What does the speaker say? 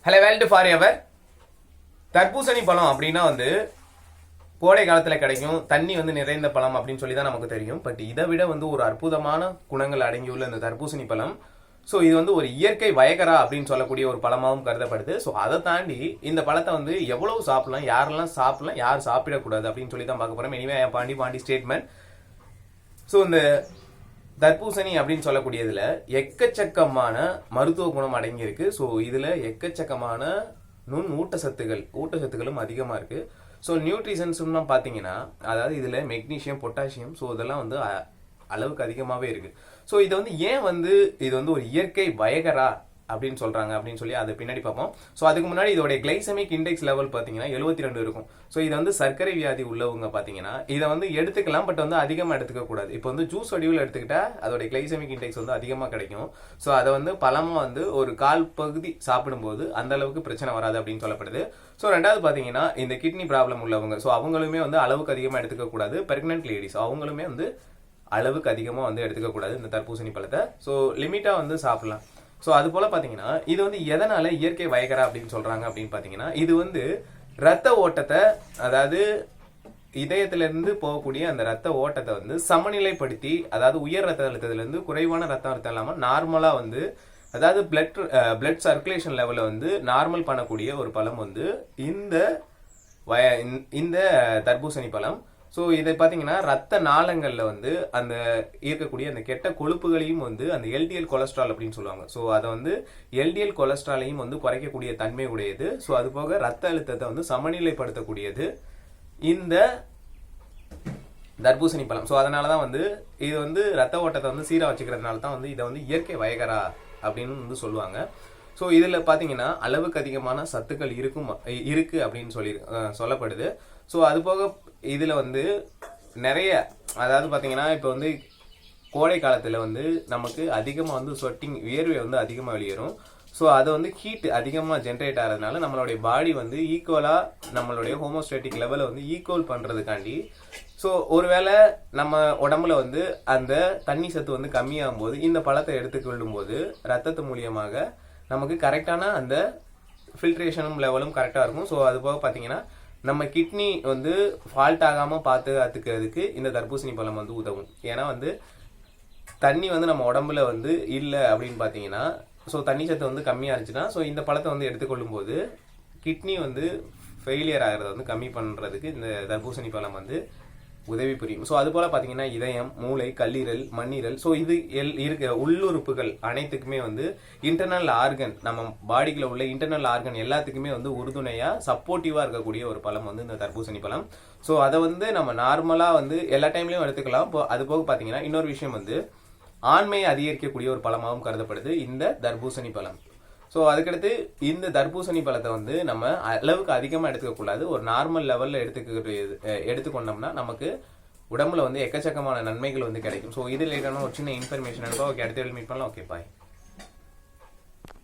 Hello world for ever. தர்பூசணி பழம் அப்படின்னா கோடை காலத்தில் கிடைக்கும், தண்ணி நிறைந்த பழம் அப்படின்னு சொல்லி தான் நமக்கு தெரியும். பட் இதை விட ஒரு அற்புதமான குணங்கள் அடங்கியுள்ள இந்த தர்பூசணி பழம். ஸோ இது ஒரு இயற்கை வயகரா அப்படின்னு சொல்லக்கூடிய ஒரு பழமாகவும் கருதப்படுது. ஸோ அதை தாண்டி இந்த பழத்தை எவ்வளவு சாப்பிடலாம், யாரெல்லாம் சாப்பிடலாம், யார் சாப்பிடக்கூடாது அப்படின்னு சொல்லி தான் பார்க்க போறோம். Anyway Pandi statement. ஸோ இந்த தர்பூசணி அப்படின்னு சொல்லக்கூடியதுல எக்கச்சக்கமான மருத்துவ குணம் அடங்கி இருக்கு. ஸோ இதுல எக்கச்சக்கமான ஊட்டச்சத்துகளும் அதிகமா இருக்கு. ஸோ நியூட்ரிஷன்ஸ்னா பாத்தீங்கன்னா, அதாவது இதுல மெக்னீசியம், பொட்டாசியம், ஸோ இதெல்லாம் அளவுக்கு அதிகமாவே இருக்கு. ஸோ இது ஏன் இது ஒரு இயற்கை வயகரா அப்படின்னு சொல்றாங்க அப்படின்னு சொல்லி அதை பின்னாடி பார்ப்போம். ஸோ அதுக்கு முன்னாடி இதோட கிளைசமிக் இண்டெக்ஸ் லெவல் பார்த்தீங்கன்னா 72 இருக்கும். ஸோ இது சர்க்கரை வியாதி உள்ளவங்க பார்த்தீங்கன்னா இதை எடுத்துக்கலாம், பட் அதிகமாக எடுத்துக்க கூடாது. இப்போ ஜூஸ் வடிவில் எடுத்துக்கிட்டா அதோட கிளைசமிக் இண்டெக்ஸ் அதிகமாக கிடைக்கும். ஸோ அதை பழமா ஒரு கால் பகுதி சாப்பிடும்போது அந்த அளவுக்கு பிரச்சனை வராது அப்படின்னு சொல்லப்படுது. ஸோ ரெண்டாவது பார்த்தீங்கன்னா இந்த கிட்னி ப்ராப்ளம் உள்ளவங்க, ஸோ அவங்களுமே அளவுக்கு அதிகமாக எடுத்துக்க கூடாது. பிரெக்னன்ட் லேடிஸ் அவங்களுமே அளவுக்கு அதிகமாக எடுத்துக்க கூடாது இந்த தர்பூசணி பழத்தை. ஸோ லிமிட்டா சாப்பிடலாம். ஸோ அது போல பாத்தீங்கன்னா இது எதனால இயற்கை வயகரா அப்படின்னு சொல்றாங்க அப்படின்னு பாத்தீங்கன்னா, இது ரத்த ஓட்டத்தை, அதாவது இதயத்திலிருந்து போகக்கூடிய அந்த ரத்த ஓட்டத்தை சமநிலைப்படுத்தி, அதாவது உயர் ரத்த அழுத்தத்துல இருந்து குறைவான ரத்த அழுத்தம் இல்லாம நார்மலா அதாவது பிளட் சர்க்குலேஷன் லெவல நார்மல் பண்ணக்கூடிய ஒரு பழம் இந்த தர்பூசணி பழம். ஸோ இதை பார்த்தீங்கன்னா ரத்த நாளங்கள்ல அந்த இருக்கக்கூடிய அந்த கெட்ட கொழுப்புகளையும் அந்த எல்டிஎல் கொலஸ்ட்ரால் அப்படின்னு சொல்லுவாங்க. ஸோ அதை எல்டிஎல் கொலஸ்ட்ராலையும் குறைக்கக்கூடிய தன்மை உடையது. ஸோ அது போக ரத்த அழுத்தத்தை சமநிலைப்படுத்தக்கூடியது இந்த தர்பூசணி பழம். ஸோ அதனாலதான் இது ரத்த ஓட்டத்தை சீரா வச்சுக்கிறதுனால தான் இதை இயற்கை வயகரா அப்படின்னு சொல்லுவாங்க. ஸோ இதுல பாத்தீங்கன்னா அளவுக்கு அதிகமான சத்துக்கள் இருக்கு அப்படின்னு சொல்லப்படுது. ஸோ அது போக இதுல நிறைய, அதாவது பாத்தீங்கன்னா இப்போ கோடை காலத்துல நமக்கு அதிகமா ஸ்வெட்டிங், வியர்வை அதிகமா வெளியேறும். ஸோ அது ஹீட் அதிகமா ஜென்ரேட் ஆகிறதுனால நம்மளுடைய பாடி ஈக்குவலா நம்மளுடைய ஹோமோஸ்டேட்டிக் லெவலை ஈக்குவல் பண்றதுக்காண்டி, ஸோ ஒருவேளை நம்ம உடம்புல அந்த தண்ணி சத்து கம்மியாகும் போது இந்த பழத்தை எடுத்துக்கொள்ளும் போது ரத்தத்து மூலியமாக நமக்கு கரெக்டான அந்த ஃபில்ட்ரேஷனும் லெவலும் கரெக்டா இருக்கும். ஸோ அது போக பாத்தீங்கன்னா நம்ம கிட்னி ஃபால்ட் ஆகாம பாத்துக்கிறதுக்கு இந்த தர்பூசணி பழம் உதவும். ஏன்னா தண்ணி நம்ம உடம்புல இல்லை அப்படின்னு பாத்தீங்கன்னா, ஸோ தண்ணி சத்து கம்மியா இருந்துச்சுன்னா, ஸோ இந்த பழத்தை எடுத்துக்கொள்ளும் போது கிட்னி ஃபெயிலியர் ஆகிறத கம்மி பண்றதுக்கு இந்த தர்பூசணி பழம் உதவி புரியும். ஸோ அது போல பாத்தீங்கன்னா இதயம், மூளை, கல்லீரல், மண்ணீரல், ஸோ இது இருக்க உள்ளுறுப்புகள் அனைத்துக்குமே இன்டர்னல் ஆர்கன், நம்ம பாடிக்குள்ள உள்ள இன்டர்னல் ஆர்கன் எல்லாத்துக்குமே உறுதுணையா சப்போர்ட்டிவா இருக்கக்கூடிய ஒரு பழம் இந்த தர்பூசணி பழம். ஸோ அதை நம்ம நார்மலா எல்லா டைம்லயும் எடுத்துக்கலாம். அது போக பாத்தீங்கன்னா இன்னொரு விஷயம் ஆண்மையை அதிகரிக்கக்கூடிய ஒரு பழமாகவும் கருதப்படுது இந்த தர்பூசணி பழம். ஸோ அதுக்கடுத்து இந்த தர்பூசணி பழத்தை நம்ம அளவுக்கு அதிகமாக எடுத்துக்க கூடாது. ஒரு நார்மல் லெவல்ல எடுத்துக்கொண்டோம்னா நமக்கு உடம்புல எக்கச்சக்கமான நன்மைகள் கிடைக்கும். ஸோ இது ரிலேட்டான ஒரு சின்ன இன்ஃபர்மேஷன் ஓகே, அடுத்த மீட் பண்ணலாம். ஓகே, பாய்.